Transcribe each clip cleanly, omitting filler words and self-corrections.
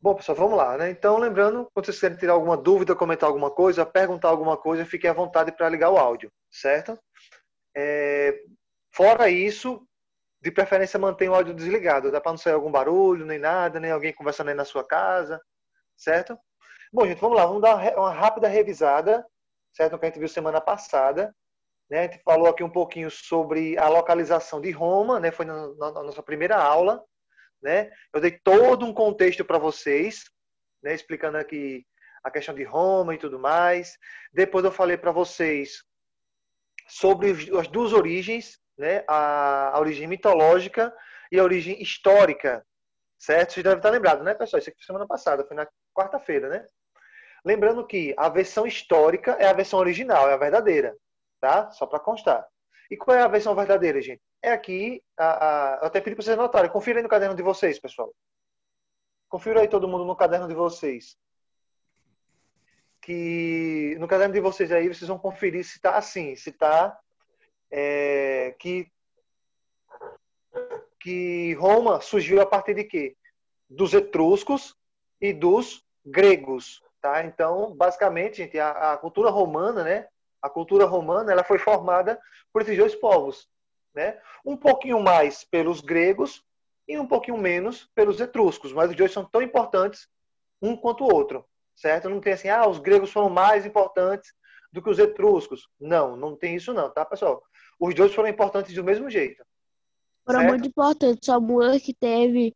Bom, pessoal, vamos lá, né? Então, lembrando, quando vocês querem tirar alguma dúvida, comentar alguma coisa, perguntar alguma coisa, fiquem à vontade para ligar o áudio, certo? É, Fora isso, de preferência mantenha o áudio desligado, dá para não sair algum barulho, nem nada, nem alguém conversando aí na sua casa, certo? Bom, gente, vamos lá, vamos dar uma rápida revisada, certo? No que a gente viu semana passada, né? A gente falou aqui um pouquinho sobre a localização de Roma, né? Foi na nossa primeira aula, né? Eu dei todo um contexto para vocês, né? Explicando aqui a questão de Roma e tudo mais. Depois eu falei para vocês sobre as duas origens, né? A origem mitológica e a origem histórica, certo? Vocês devem estar lembrados, né, pessoal? Isso aqui foi semana passada, foi na quarta-feira, né? Lembrando que a versão histórica é a versão original, é a verdadeira, tá? Só para constar. E qual é a versão verdadeira, gente? É aqui, eu até pedi para vocês anotarem. Confira aí no caderno de vocês, pessoal. Confira aí todo mundo no caderno de vocês. Que no caderno de vocês aí, vocês vão conferir se está assim, se está que Roma surgiu a partir de quê? Dos etruscos e dos gregos, tá? Então, basicamente, gente, a cultura romana, né? A cultura romana, ela foi formada por esses dois povos, né? Um pouquinho mais pelos gregos e um pouquinho menos pelos etruscos, mas os dois são tão importantes um quanto o outro, certo? Não tem assim, os gregos foram mais importantes do que os etruscos. Não, não tem isso não, tá, pessoal? Os dois foram importantes do mesmo jeito, Foram muito certo? importantes, só muda que teve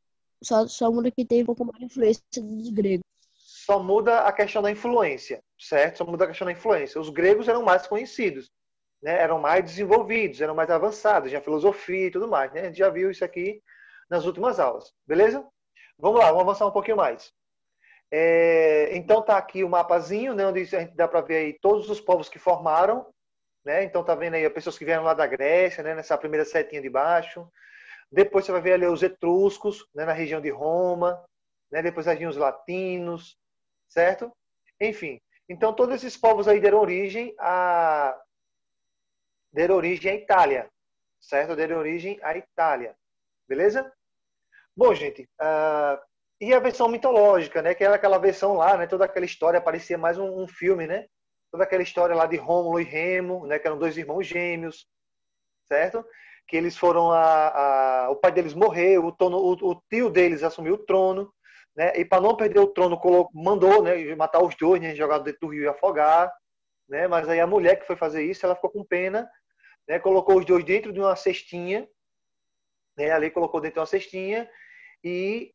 um pouco mais de influência dos gregos. Só muda a questão da influência, certo? Só muda a questão da influência. Os gregos eram mais conhecidos, né? Eram mais desenvolvidos, eram mais avançados, já filosofia e tudo mais, né? A gente já viu isso aqui nas últimas aulas, beleza? Vamos lá, vamos avançar um pouquinho mais. Então tá aqui o mapazinho, né? Onde a gente dá para ver aí todos os povos que formaram, né? Então tá vendo aí as pessoas que vieram lá da Grécia, né? Nessa primeira setinha de baixo. Depois você vai ver ali os etruscos, né? Na região de Roma, né? Depois ali os latinos, certo? Enfim, então todos esses povos aí deram origem à Itália, certo? Deram origem à Itália, beleza? Bom, gente, e a versão mitológica, né? Que era aquela versão lá, né? Toda aquela história parecia mais um filme, né? Toda aquela história lá de Rômulo e Remo, né? Que eram dois irmãos gêmeos, certo? Que eles foram o pai deles morreu, o tio deles assumiu o trono, né? E para não perder o trono, mandou, né? Matar os dois, né? Jogar dentro do rio e afogar, né? Mas aí a mulher que foi fazer isso, ela ficou com pena, né? Colocou os dois dentro de uma cestinha, né? Ali colocou dentro de uma cestinha e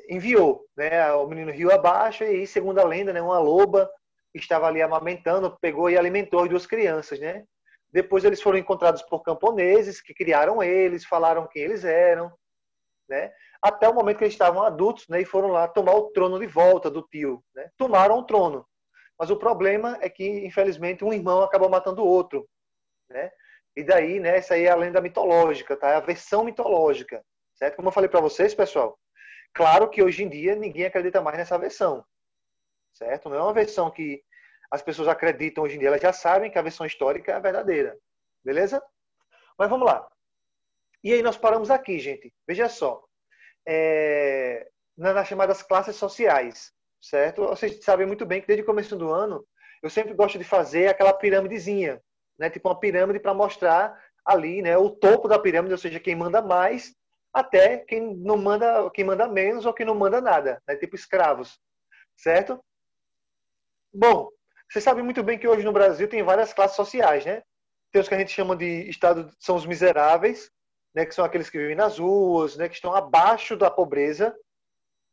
enviou, né? O menino rio abaixo e, segundo a lenda, né? Uma loba estava ali amamentando, pegou e alimentou as duas crianças, né? Depois eles foram encontrados por camponeses que criaram eles, falaram quem eles eram, né? Até o momento que eles estavam adultos, né? E foram lá tomar o trono de volta do tio, né? Tomaram o trono. Mas o problema é que, infelizmente, um irmão acabou matando o outro, né? E daí, né? Essa aí é a lenda mitológica, tá? É a versão mitológica, certo? Como eu falei para vocês, pessoal, claro que hoje em dia ninguém acredita mais nessa versão, certo? Não é uma versão que as pessoas acreditam hoje em dia, elas já sabem que a versão histórica é a verdadeira, beleza? Mas vamos lá. E aí nós paramos aqui, gente. Veja só. Nas chamadas classes sociais, certo? Vocês sabem muito bem que desde o começo do ano eu sempre gosto de fazer aquela pirâmidezinha, né? Tipo uma pirâmide para mostrar ali, né? O topo da pirâmide, ou seja, quem manda mais, até quem não manda, quem manda menos ou quem não manda nada, né? Tipo escravos, certo? Bom, você sabe muito bem que hoje no Brasil tem várias classes sociais, né? Tem os que a gente chama de estado, são os miseráveis, né? Que são aqueles que vivem nas ruas, né? Que estão abaixo da pobreza,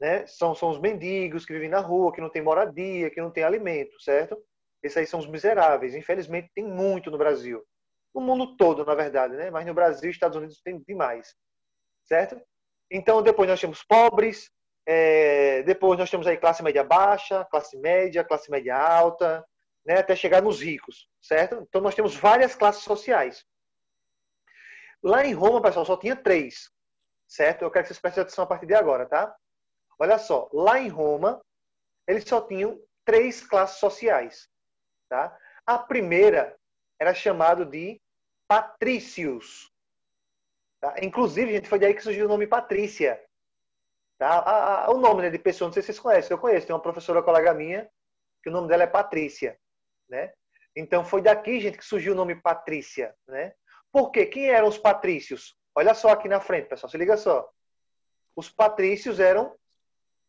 né? São os mendigos que vivem na rua, que não tem moradia, que não tem alimento, certo? Esses aí são os miseráveis. Infelizmente, tem muito no Brasil. No mundo todo, na verdade, né? Mas no Brasil e Estados Unidos tem demais, certo? Então, depois nós temos pobres, depois nós temos aí classe média baixa, classe média alta, né? Até chegar nos ricos, certo? Então, nós temos várias classes sociais. Lá em Roma, pessoal, só tinha três, certo? Eu quero que vocês prestem atenção a partir de agora, tá? Olha só, lá em Roma, eles só tinham três classes sociais. Tá? A primeira era chamada de patrícios. Tá? Inclusive, gente, foi daí que surgiu o nome Patrícia. Tá? O nome, né, de pessoa, não sei se vocês conhecem, eu conheço, tem uma professora colega minha, que o nome dela é Patrícia, né? Então foi daqui, gente, que surgiu o nome Patrícia, né? Por quê? Quem eram os patrícios? Olha só aqui na frente, pessoal, se liga só. Os patrícios eram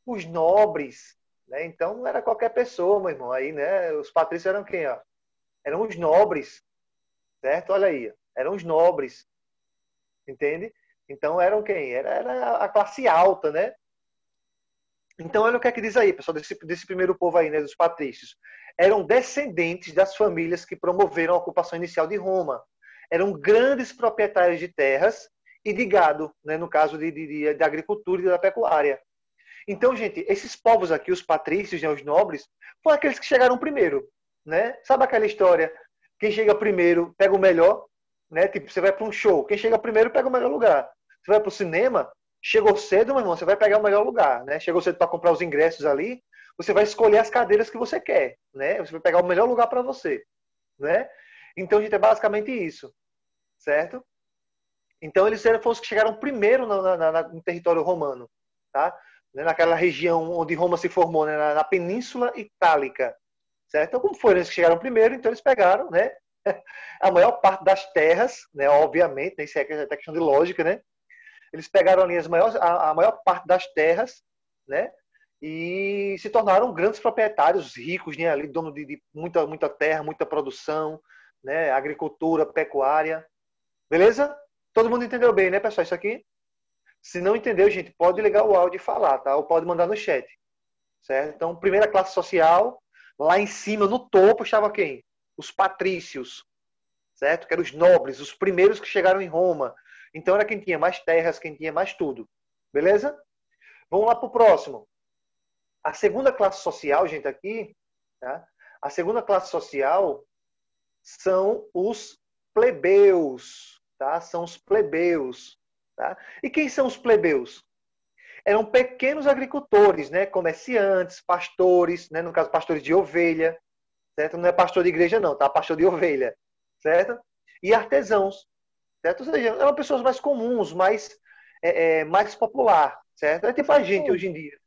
os nobres, né? Então não era qualquer pessoa, meu irmão. Aí, né? Os patrícios eram quem, ó? Eram os nobres, certo? Olha aí, eram os nobres, entende? Então eram quem? Era a classe alta, né? Então olha o que é que diz aí, pessoal, desse primeiro povo aí, né? Dos patrícios. Eram descendentes das famílias que promoveram a ocupação inicial de Roma. Eram grandes proprietários de terras e de gado, né? No caso de agricultura e da pecuária. Então, gente, esses povos aqui, os patrícios, né, os nobres, foram aqueles que chegaram primeiro, né? Sabe aquela história? Quem chega primeiro pega o melhor, né? Tipo, você vai para um show, quem chega primeiro pega o melhor lugar. Você vai para o cinema, chegou cedo, meu irmão, você vai pegar o melhor lugar, né? Chegou cedo para comprar os ingressos ali, você vai escolher as cadeiras que você quer, né? Você vai pegar o melhor lugar para você, né? Então, gente, é basicamente isso, certo? Então, eles foram os que chegaram primeiro no território romano, tá? Naquela região onde Roma se formou, né? na Península Itálica, certo? Então, como foram eles que chegaram primeiro, então eles pegaram, né? A maior parte das terras, né? Obviamente, né? Isso é questão de lógica, né? Eles pegaram ali a maior parte das terras, né? E se tornaram grandes proprietários, ricos, né? Ali, dono de muita terra, muita produção, né? Agricultura, pecuária. Beleza? Todo mundo entendeu bem, né, pessoal? Isso aqui? Se não entendeu, gente, pode ligar o áudio e falar, tá? Ou pode mandar no chat, certo? Então, primeira classe social, lá em cima, no topo, estava quem? Os patrícios, certo? Que eram os nobres, os primeiros que chegaram em Roma. Então, era quem tinha mais terras, quem tinha mais tudo. Beleza? Vamos lá para o próximo. A segunda classe social, gente, aqui, tá? A segunda classe social são os plebeus, tá? São os plebeus, tá? E quem são os plebeus? Eram pequenos agricultores, né? Comerciantes, pastores, né? No caso, pastores de ovelha, certo? Não é pastor de igreja, não, tá? Pastor de ovelha, certo? E artesãos, certo? Ou seja, eram pessoas mais comuns, mais popular, certo? É tipo a gente hoje em dia.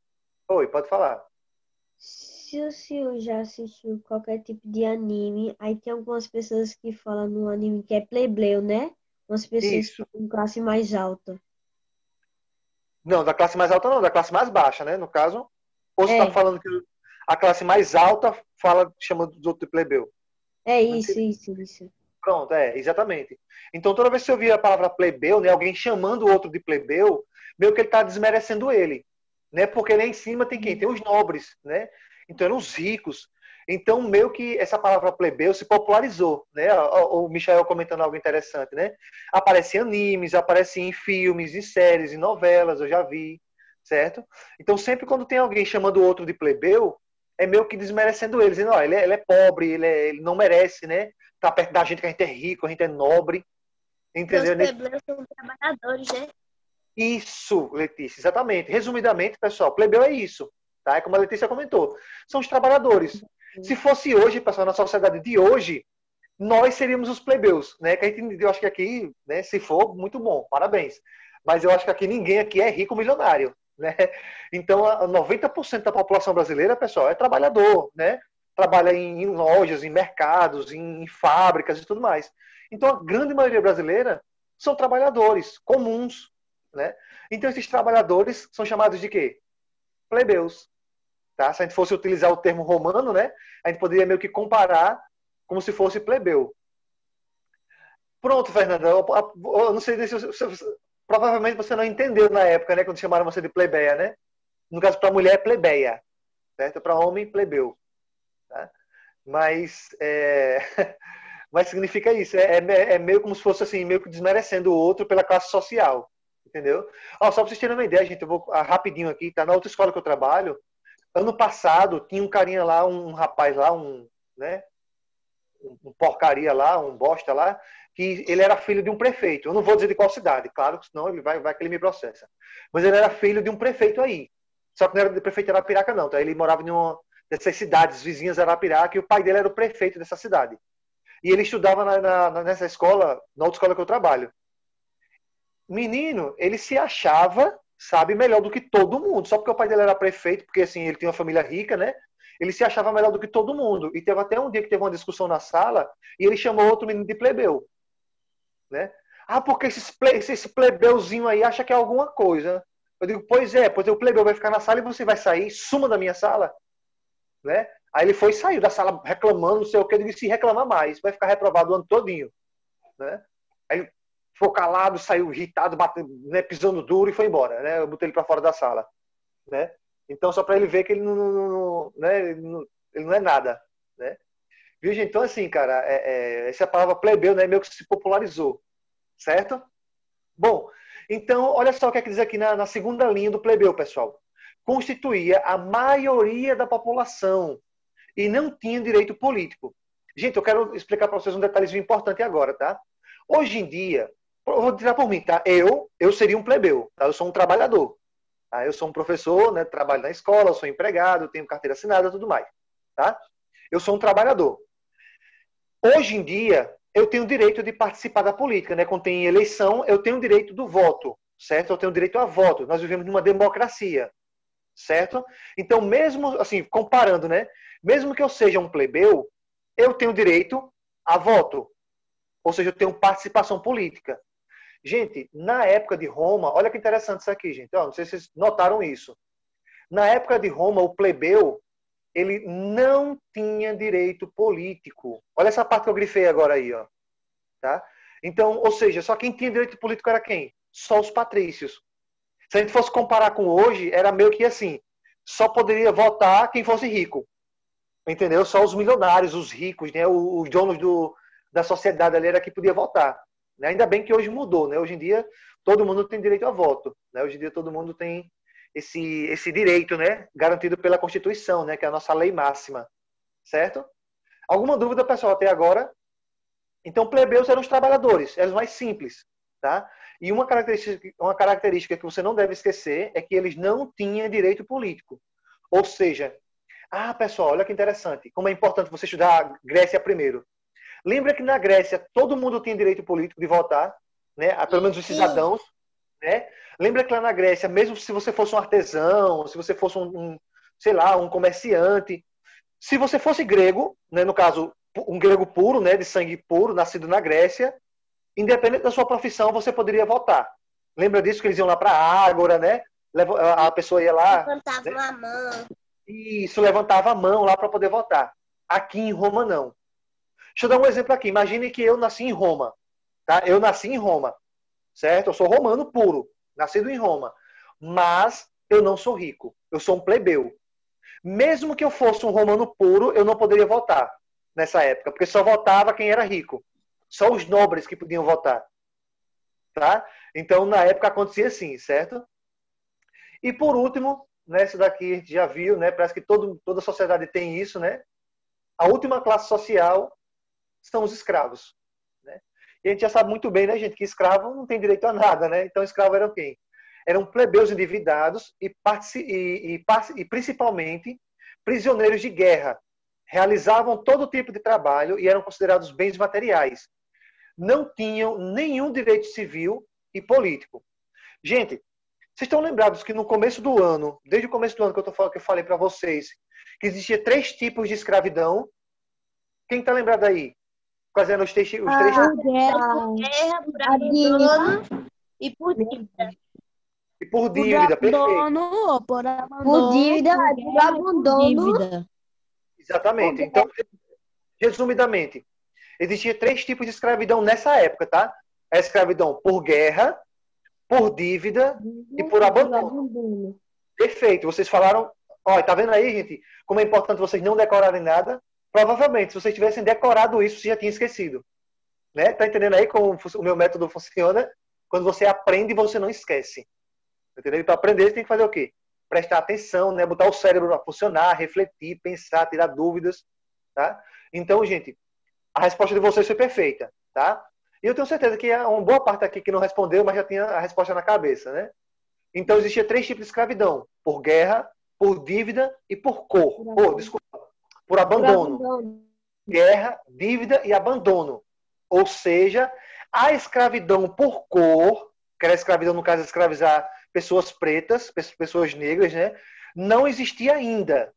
Oi, pode falar. Se o senhor já assistiu qualquer tipo de anime, aí tem algumas pessoas que falam no anime que é plebeu, né? Umas pessoas que Isso. têm classe mais alta. Não, da classe mais alta não, da classe mais baixa, né? No caso, ou você está É, falando que a classe mais alta chama dos outros de plebeu? é Não isso, entendi. isso, isso. Pronto, exatamente. Então, toda vez que eu ouvir a palavra plebeu, né, alguém chamando o outro de plebeu, meio que ele está desmerecendo ele, né? Porque lá em cima tem quem? Tem os nobres, né? Então, eram os ricos. Então, meio que essa palavra plebeu se popularizou, né? O Michael comentando algo interessante, né? Aparece em animes, aparece em filmes, em séries, em novelas, eu já vi, certo? Então, sempre quando tem alguém chamando o outro de plebeu, é meio que desmerecendo ele, dizendo, ó, ele é pobre, ele não merece, né? Tá perto da gente, que a gente é rico, a gente é nobre, Porque os entendeu? plebeus são trabalhadores, né? Isso, Letícia, exatamente. Resumidamente, pessoal, plebeu é isso, tá? É como a Letícia comentou. São os trabalhadores. Se fosse hoje, pessoal, na sociedade de hoje, nós seríamos os plebeus, né? Que a gente, eu acho que aqui, né, se for, muito bom, parabéns. Mas eu acho que aqui ninguém aqui é rico milionário, né? Então, 90% da população brasileira, pessoal, é trabalhador, né? Trabalha em lojas, em mercados, em fábricas e tudo mais. Então, a grande maioria brasileira são trabalhadores comuns, né? Então, esses trabalhadores são chamados de quê? Plebeus, tá? Se a gente fosse utilizar o termo romano, né? A gente poderia meio que comparar como se fosse plebeu. Pronto, Fernanda. Eu não sei se provavelmente você não entendeu na época, né? Quando chamaram você de plebeia, né? No caso, para mulher é plebeia, certo? Para homem, plebeu. Tá? Mas, mas significa isso. É meio como se fosse assim, meio que desmerecendo o outro pela classe social. Entendeu? Ó, só para vocês terem uma ideia, gente, eu vou rapidinho aqui, tá? Na outra escola que eu trabalho, ano passado tinha um carinha lá, um rapaz lá, né? Um porcaria lá, um bosta lá, que ele era filho de um prefeito. Eu não vou dizer de qual cidade, claro, senão ele vai que ele me processa. Mas ele era filho de um prefeito aí. Só que não era de prefeito de Arapiraca, não. Tá? Ele morava em uma dessas cidades vizinhas de Arapiraca e o pai dele era o prefeito dessa cidade. E ele estudava nessa escola, na outra escola que eu trabalho. Menino, ele se achava, sabe melhor do que todo mundo. Só porque o pai dele era prefeito, porque assim, ele tinha uma família rica, né? Ele se achava melhor do que todo mundo. E teve até um dia que teve uma discussão na sala e ele chamou outro menino de plebeu, né? Ah, porque esse plebeuzinho aí acha que é alguma coisa. Eu digo, pois é, pois o plebeu vai ficar na sala e você vai sair, suma da minha sala, né? Aí ele foi e saiu da sala reclamando, não sei o que, eu disse, se reclamar mais, vai ficar reprovado o ano todinho, né? Aí ficou calado, saiu irritado, batendo, né, pisando duro e foi embora, né? Eu botei ele para fora da sala, né? Então, só para ele ver que ele né, ele não é nada, né? Viu, gente? Então, assim, cara, essa palavra plebeu, né, meio que se popularizou, certo? Bom, então, olha só o que é que diz aqui na segunda linha do plebeu, pessoal. Constituía a maioria da população e não tinha direito político. Gente, eu quero explicar para vocês um detalhezinho importante agora, tá? Hoje em dia, eu vou tirar por mim, tá? Eu seria um plebeu, tá? Eu sou um trabalhador. Tá? Eu sou um professor, né? Trabalho na escola, eu sou empregado, tenho carteira assinada, tudo mais, tá? Eu sou um trabalhador. Hoje em dia, eu tenho o direito de participar da política, né? Quando tem eleição, eu tenho o direito do voto, certo? Eu tenho o direito a voto. Nós vivemos numa democracia, certo? Então, mesmo assim, comparando, né? Mesmo que eu seja um plebeu, eu tenho direito a voto. Ou seja, eu tenho participação política. Gente, na época de Roma, olha que interessante isso aqui, gente. Não sei se vocês notaram isso. Na época de Roma, o plebeu, ele não tinha direito político. Olha essa parte que eu grifei agora aí, ó. Tá? Então, ou seja, só quem tinha direito político era quem? Só os patrícios. Se a gente fosse comparar com hoje, era meio que assim, só poderia votar quem fosse rico. Entendeu? Só os milionários, os ricos, né? Os donos da sociedade ali era que podia votar. Né? Ainda bem que hoje mudou, né? Hoje em dia, todo mundo tem direito a voto. Né? Hoje em dia, todo mundo tem esse direito, né? Garantido pela Constituição, né? Que é a nossa lei máxima. Certo? Alguma dúvida, pessoal, até agora? Então, plebeus eram os trabalhadores, eram os mais simples. Tá? E uma característica que você não deve esquecer é que eles não tinham direito político. Ou seja, pessoal, olha que interessante. Como é importante você estudar a Grécia primeiro. Lembra que na Grécia todo mundo tinha direito político de votar, né? Pelo menos os cidadãos, né? Lembra que lá na Grécia, mesmo se você fosse um artesão, se você fosse sei lá, um comerciante, se você fosse grego, né, no caso, um grego puro, né, de sangue puro, nascido na Grécia, independente da sua profissão, você poderia votar. Lembra disso que eles iam lá para a Ágora, né? A pessoa ia lá, Levantava né? a mão. Isso, levantava a mão lá para poder votar. Aqui em Roma, não. Deixa eu dar um exemplo aqui. Imagine que eu nasci em Roma. Tá? Eu nasci em Roma, certo? Eu sou romano puro, nascido em Roma. Mas eu não sou rico. Eu sou um plebeu. Mesmo que eu fosse um romano puro, eu não poderia votar nessa época, porque só votava quem era rico. Só os nobres que podiam votar. Tá? Então, na época acontecia assim, certo? E por último, né, isso daqui a gente já viu, né? Parece que toda a sociedade tem isso, né? A última classe social são os escravos. Né? E a gente já sabe muito bem, né, gente, que escravo não tem direito a nada, né? Então, escravo eram quem? Eram plebeus endividados e principalmente prisioneiros de guerra. Realizavam todo tipo de trabalho e eram considerados bens materiais. Não tinham nenhum direito civil e político. Gente, vocês estão lembrados que no começo do ano, desde o começo do ano que eu falei para vocês, que existia 3 tipos de escravidão? Quem está lembrado aí? Quais eram os 3 tipos? Guerra, por abandono e por dívida. E por dívida, perfeito. Por dívida, por abandono. Exatamente. Então, resumidamente, existia 3 tipos de escravidão nessa época, tá? A escravidão por guerra, por dívida e por abandono. Perfeito. Vocês falaram... Olha, tá vendo aí, gente? Como é importante vocês não decorarem nada. Provavelmente, se vocês tivessem decorado isso, vocês já tinham esquecido. Né? Tá entendendo aí como o meu método funciona? Quando você aprende, você não esquece. Entendeu? Para aprender, você tem que fazer o quê? Prestar atenção, né? Botar o cérebro para funcionar, refletir, pensar, tirar dúvidas. Tá? Então, gente, a resposta de vocês foi perfeita. Tá? E eu tenho certeza que há uma boa parte aqui que não respondeu, mas já tinha a resposta na cabeça. Né? Então, existia 3 tipos de escravidão. Por guerra, por dívida e por por abandono. Guerra, dívida e abandono. Ou seja, a escravidão por cor, que era a escravidão, no caso, escravizar pessoas pretas, pessoas negras, né? Não existia ainda,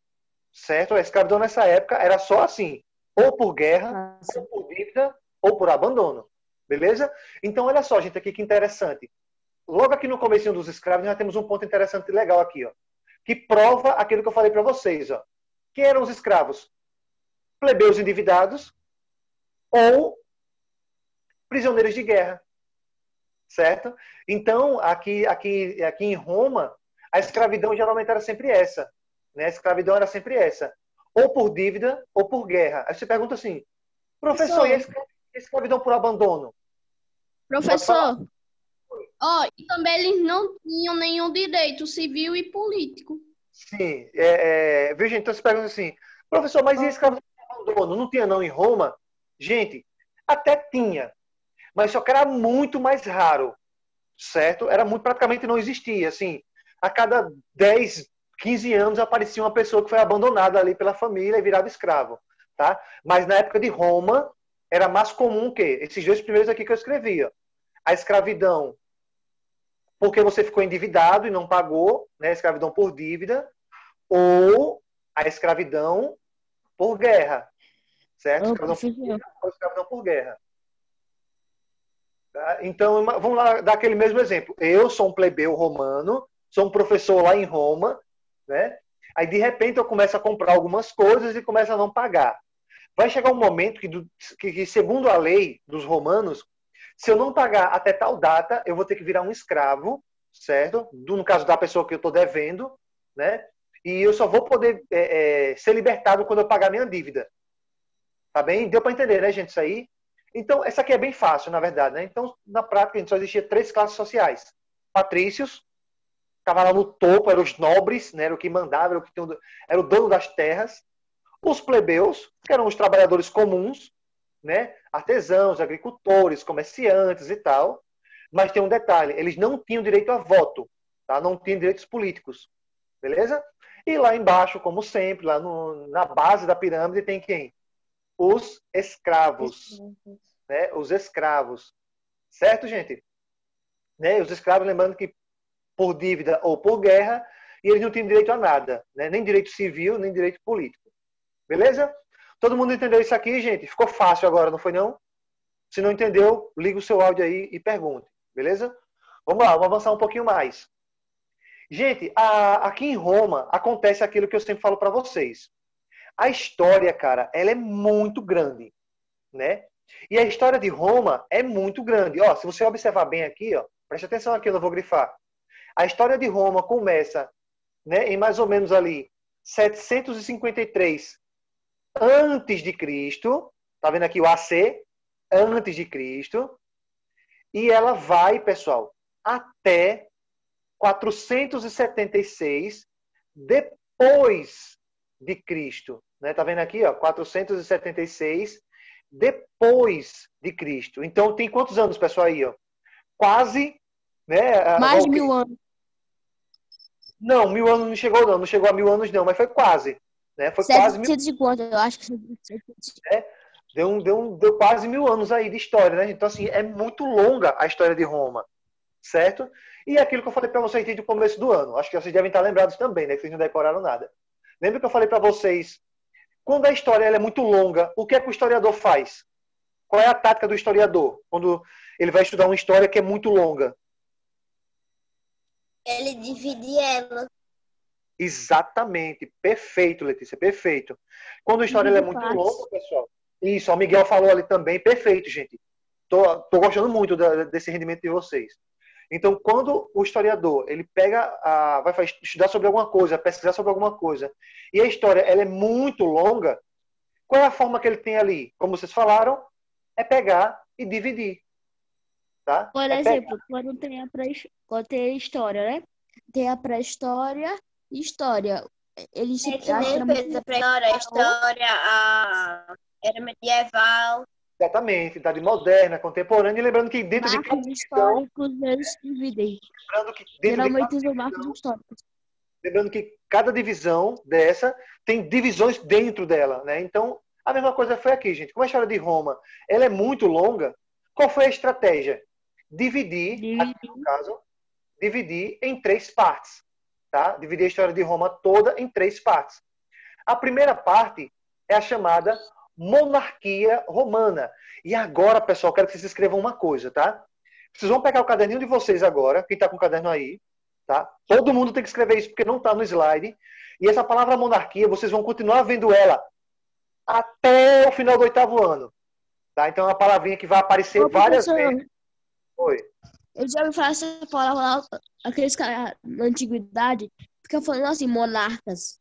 certo? A escravidão nessa época era só assim, ou por guerra, Nossa. ou por dívida, ou por abandono. Beleza? Então, olha só, gente, aqui que interessante. Logo aqui no comecinho dos escravos, já temos um ponto interessante e legal aqui, ó, que prova aquilo que eu falei para vocês, ó. Quem eram os escravos? Plebeus endividados ou prisioneiros de guerra, certo? Então, aqui em Roma, a escravidão geralmente era sempre essa, né? A escravidão era sempre essa, ou por dívida ou por guerra. Aí você pergunta assim, professor, e a Professor, escravidão por abandono? Pode falar. professor, ó, e também eles não tinham nenhum direito civil e político. Sim, viu, gente? Então você pergunta assim, professor, mas e a escravidão por abandono? Não tinha não em Roma? Gente, até tinha, mas só que era muito mais raro, certo? Praticamente não existia, assim, a cada 10, 15 anos aparecia uma pessoa que foi abandonada ali pela família e virava escravo, tá? Mas na época de Roma, era mais comum que esses dois primeiros aqui que eu escrevi, ó. A escravidão porque você ficou endividado e não pagou, né? A escravidão por dívida, ou a escravidão por guerra, certo? Ô, Escravidão por professor. dívida ou escravidão por guerra. Tá? Então, vamos lá dar aquele mesmo exemplo. Eu sou um plebeu romano, sou um professor lá em Roma, né? Aí, de repente, eu começo a comprar algumas coisas e começo a não pagar. Vai chegar um momento que, segundo a lei dos romanos, se eu não pagar até tal data, eu vou ter que virar um escravo, certo? No caso da pessoa que eu estou devendo, né? E eu só vou poder ser libertado quando eu pagar minha dívida. Tá bem? Deu para entender, né, gente, isso aí? Então, essa aqui é bem fácil, na verdade, né? Então, na prática, a gente só existia 3 classes sociais. Patrícios, estavam lá no topo, eram os nobres, né? Era o que mandava, era o dono das terras. Os plebeus, que eram os trabalhadores comuns, né? Artesãos, agricultores, comerciantes e tal. Mas tem um detalhe, eles não tinham direito a voto, tá? Não tinham direitos políticos. Beleza? E lá embaixo, como sempre, lá na base da pirâmide, tem quem? Os escravos. Né? Os escravos. Certo, gente? Né? Os escravos, lembrando que por dívida ou por guerra, e eles não tinham direito a nada. Né? Nem direito civil, nem direito político. Beleza? Todo mundo entendeu isso aqui, gente? Ficou fácil agora, não foi não? Se não entendeu, liga o seu áudio aí e pergunte. Beleza? Vamos lá, vamos avançar um pouquinho mais. Gente, aqui em Roma acontece aquilo que eu sempre falo para vocês. A história, cara, ela é muito grande, né? E a história de Roma é muito grande. Ó, se você observar bem aqui, ó, preste atenção aqui, eu não vou grifar. A história de Roma começa, né, em mais ou menos ali 753 antes de Cristo. Tá vendo aqui o AC? Antes de Cristo. E ela vai, pessoal, até 476 depois de Cristo. Né? Tá vendo aqui, ó, 476 depois de Cristo. Então tem quantos anos, pessoal, aí, ó? Quase, né? Mais de 1000 anos. Não, 1000 anos não chegou, não. Não chegou a 1000 anos, não, mas foi quase. Né? Foi quase 750, eu acho que... Deu quase 1000 anos aí de história, né? Então, assim, é muito longa a história de Roma, certo? E aquilo que eu falei para vocês desde o começo do ano. Acho que vocês devem estar lembrados também, né? Que vocês não decoraram nada. Lembra que eu falei para vocês, quando a história ela é muito longa, o que é que o historiador faz? Qual é a tática do historiador quando ele vai estudar uma história que é muito longa? Ele divide ela. Exatamente. Perfeito, Letícia, perfeito. Quando a história ela é muito longa, pessoal. Isso, o Miguel falou ali também. Perfeito, gente. Tô gostando muito desse rendimento de vocês. Então, quando o historiador ele vai estudar sobre alguma coisa, pesquisar sobre alguma coisa, e a história ela é muito longa, qual é a forma que ele tem ali? Como vocês falaram, é pegar e dividir. Tá? Por exemplo, quando tem a história, né? Tem a pré-história e história. Eles É que nem fez a pré-história, a história, a era medieval. Exatamente, idade moderna, contemporânea, e lembrando que dentro de cada marcos divisão, históricos eles dividem. lembrando que dentro de Geralmente cada usam marcos divisão, históricos. lembrando que cada divisão dessa tem divisões dentro dela, né? Então, a mesma coisa foi aqui, gente. Como a história de Roma, ela é muito longa, qual foi a estratégia? Dividir, aqui no caso, dividir em 3 partes. Tá? Dividir a história de Roma toda em 3 partes. A primeira parte é a chamada monarquia romana. E agora, pessoal, quero que vocês escrevam uma coisa, tá? Vocês vão pegar o caderninho de vocês agora, quem está com o caderno aí, tá? Todo mundo tem que escrever isso, porque não está no slide. E essa palavra monarquia, vocês vão continuar vendo ela até o final do 8º ano. Tá? Então é uma palavrinha que vai aparecer Ô, várias professor, vezes. Oi. eu já ouvi falar essa palavra lá, aqueles caras na antiguidade ficam falando assim, monarcas.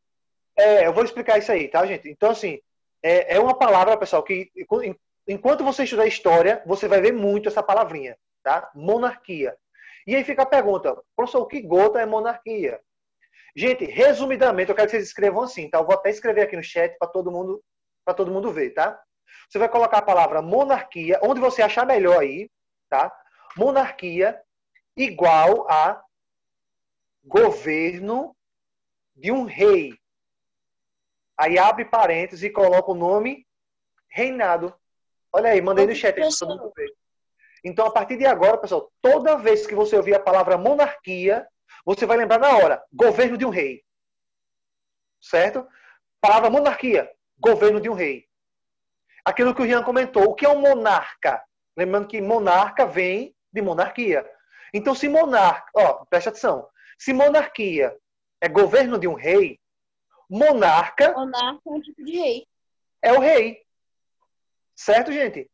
Eu vou explicar isso aí, tá, gente? Então, assim, é uma palavra, pessoal, que enquanto você estudar história, você vai ver muito essa palavrinha, tá? Monarquia. E aí fica a pergunta, professor, o que gota é monarquia? Gente, resumidamente, eu quero que vocês escrevam assim, tá? Eu vou até escrever aqui no chat para todo mundo ver, tá? Você vai colocar a palavra monarquia, onde você achar melhor aí, tá? Monarquia igual a governo de um rei. Aí abre parênteses e coloca o nome reinado. Olha aí, mandei no chat aí para todo mundo ver. Então, a partir de agora, pessoal, toda vez que você ouvir a palavra monarquia, você vai lembrar na hora, governo de um rei. Certo? Palavra monarquia, governo de um rei. Aquilo que o Rian comentou, o que é um monarca? Lembrando que monarca vem de monarquia. Então, se monarca, preste atenção, se monarquia é governo de um rei, monarca Monarca é um tipo de rei. é o rei. Certo, gente?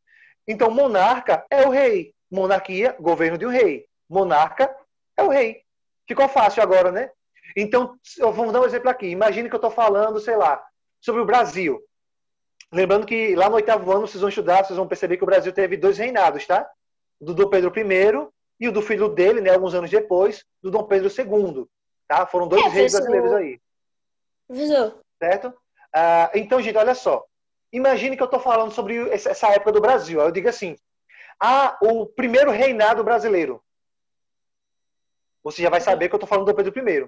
Então, monarca é o rei. Monarquia, governo de um rei. Monarca é o rei. Ficou fácil agora, né? Então, vamos dar um exemplo aqui. Imagine que eu estou falando, sei lá, sobre o Brasil. Lembrando que lá no 8º ano vocês vão estudar, vocês vão perceber que o Brasil teve 2 reinados, tá? O do Dom Pedro I e o do filho dele, né, alguns anos depois, do Dom Pedro II. Tá? Foram 2 reis brasileiros aí. Professor, Certo? Então, gente, olha só. Imagine que eu estou falando sobre essa época do Brasil. Aí eu digo assim, o primeiro reinado brasileiro. Você já vai saber que eu estou falando do Pedro I.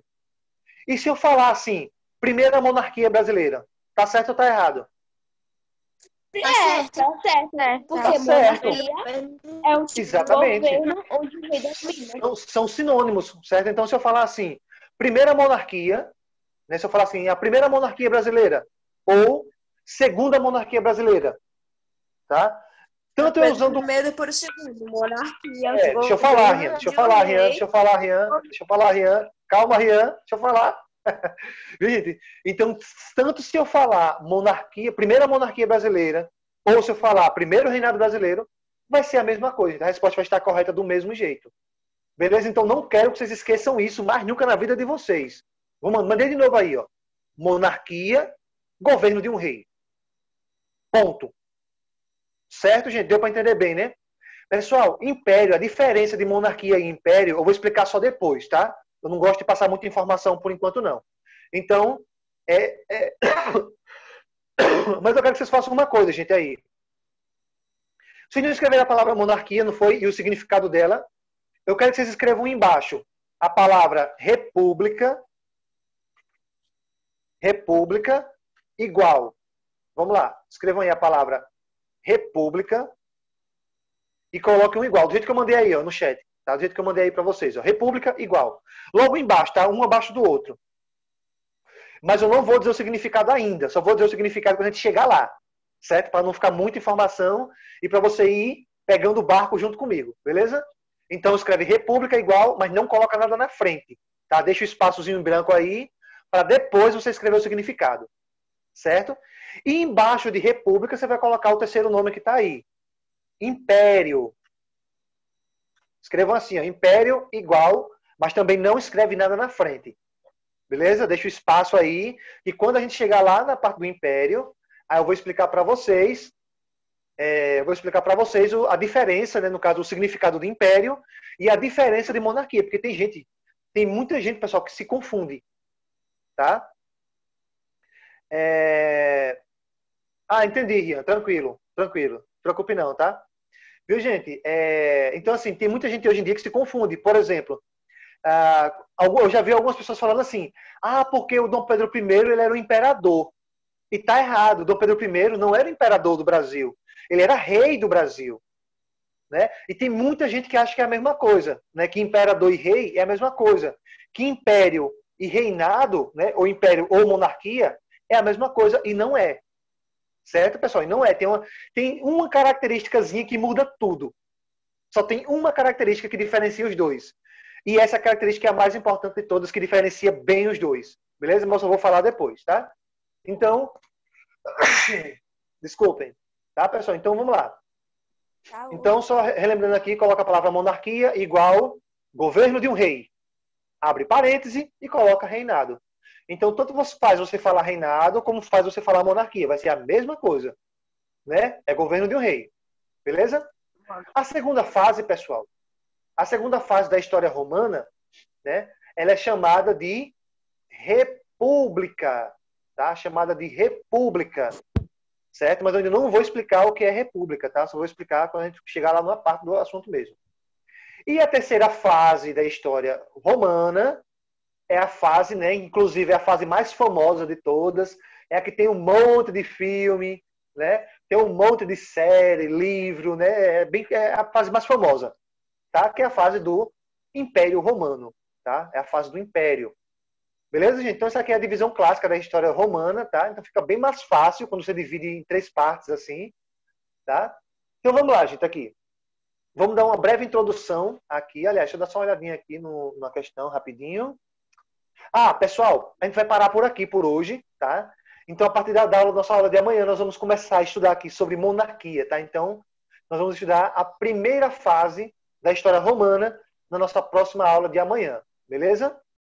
E se eu falar assim, primeira monarquia brasileira, tá certo ou tá errado? Tá certo. Porque Tá certo. monarquia é um tipo Exatamente. de governo onde o rei domina. São sinônimos, certo? Então, se eu falar assim, primeira monarquia, né, se eu falar assim, a primeira monarquia brasileira, ou segunda monarquia brasileira, tá? Tanto eu usando... Primeiro por segundo, monarquia. Deixa eu falar, Rian. Calma, Rian, deixa eu falar. Gente, então, tanto se eu falar monarquia, primeira monarquia brasileira, ou se eu falar primeiro reinado brasileiro, vai ser a mesma coisa. A resposta vai estar correta do mesmo jeito. Beleza? Então, não quero que vocês esqueçam isso mais nunca na vida de vocês. Mandei de novo aí, ó. Monarquia, governo de um rei. Ponto. Certo, gente? Deu para entender bem, né? Pessoal, império, a diferença de monarquia e império, eu vou explicar só depois, tá? Eu não gosto de passar muita informação por enquanto, não. Então, mas eu quero que vocês façam uma coisa, gente, aí. Se não escrever a palavra monarquia, não foi? E o significado dela, eu quero que vocês escrevam embaixo a palavra república igual. Vamos lá. Escrevam aí a palavra república e coloquem um igual. Do jeito que eu mandei aí, ó, no chat. Tá? Do jeito que eu mandei aí para vocês. Ó. República igual. Logo embaixo, tá? Um abaixo do outro. Mas eu não vou dizer o significado ainda. Só vou dizer o significado quando a gente chegar lá. Certo? Para não ficar muita informação e para você ir pegando o barco junto comigo. Beleza? Então escreve república igual, mas não coloca nada na frente. Tá? Deixa o espaçozinho em branco aí para depois você escrever o significado. Certo? E embaixo de república você vai colocar o terceiro nome que está aí. Império. Escrevam assim, ó, império igual, mas também não escreve nada na frente. Beleza? Deixa o espaço aí. E quando a gente chegar lá na parte do império, aí eu vou explicar para vocês, a diferença, né, no caso, o significado de império e a diferença de monarquia. Porque tem muita gente, pessoal, que se confunde. Tá? Entendi, Rian. Tranquilo. Não se preocupe não, tá? Viu, gente? Então, assim, tem muita gente hoje em dia que se confunde. Por exemplo, eu já vi algumas pessoas falando assim, porque o Dom Pedro I ele era o imperador. E tá errado. O Dom Pedro I não era o imperador do Brasil. Ele era rei do Brasil. né? E tem muita gente que acha que é a mesma coisa, né? Que imperador e rei é a mesma coisa. Que império e reinado, né? Ou império ou monarquia é a mesma coisa e não é. Certo, pessoal? E não é. Tem uma característicazinha que muda tudo. Só tem uma característica que diferencia os dois. E essa característica é a mais importante de todas, que diferencia bem os dois. Beleza? Mas eu vou falar depois, tá? Então, desculpem. Tá, pessoal? Então, vamos lá. Então, só relembrando aqui, coloca a palavra monarquia igual governo de um rei. Abre parêntese e coloca reinado. Então, tanto faz você falar reinado, como faz você falar monarquia. Vai ser a mesma coisa. Né? É governo de um rei. Beleza? A segunda fase, pessoal, a segunda fase da história romana, né? Ela é chamada de república. Tá? Chamada de república. Certo? Mas eu ainda não vou explicar o que é república, tá? Só vou explicar quando a gente chegar lá numa parte do assunto mesmo. E a terceira fase da história romana é a fase, né? Inclusive é a fase mais famosa de todas, é a que tem um monte de filme, né? Tem um monte de série, livro, né? É a fase mais famosa, tá? Que é a fase do Império Romano, tá? É a fase do Império. Beleza, gente? Então, essa aqui é a divisão clássica da história romana, tá? Então, fica bem mais fácil quando você divide em 3 partes, assim, tá? Então, vamos lá, gente, aqui. Vamos dar uma breve introdução aqui. Aliás, deixa eu dar só uma olhadinha aqui na questão, rapidinho. Ah, pessoal, a gente vai parar por aqui por hoje, tá? Então, a partir da nossa aula de amanhã, nós vamos começar a estudar aqui sobre monarquia, tá? Então, nós vamos estudar a primeira fase da história romana na nossa próxima aula de amanhã, beleza?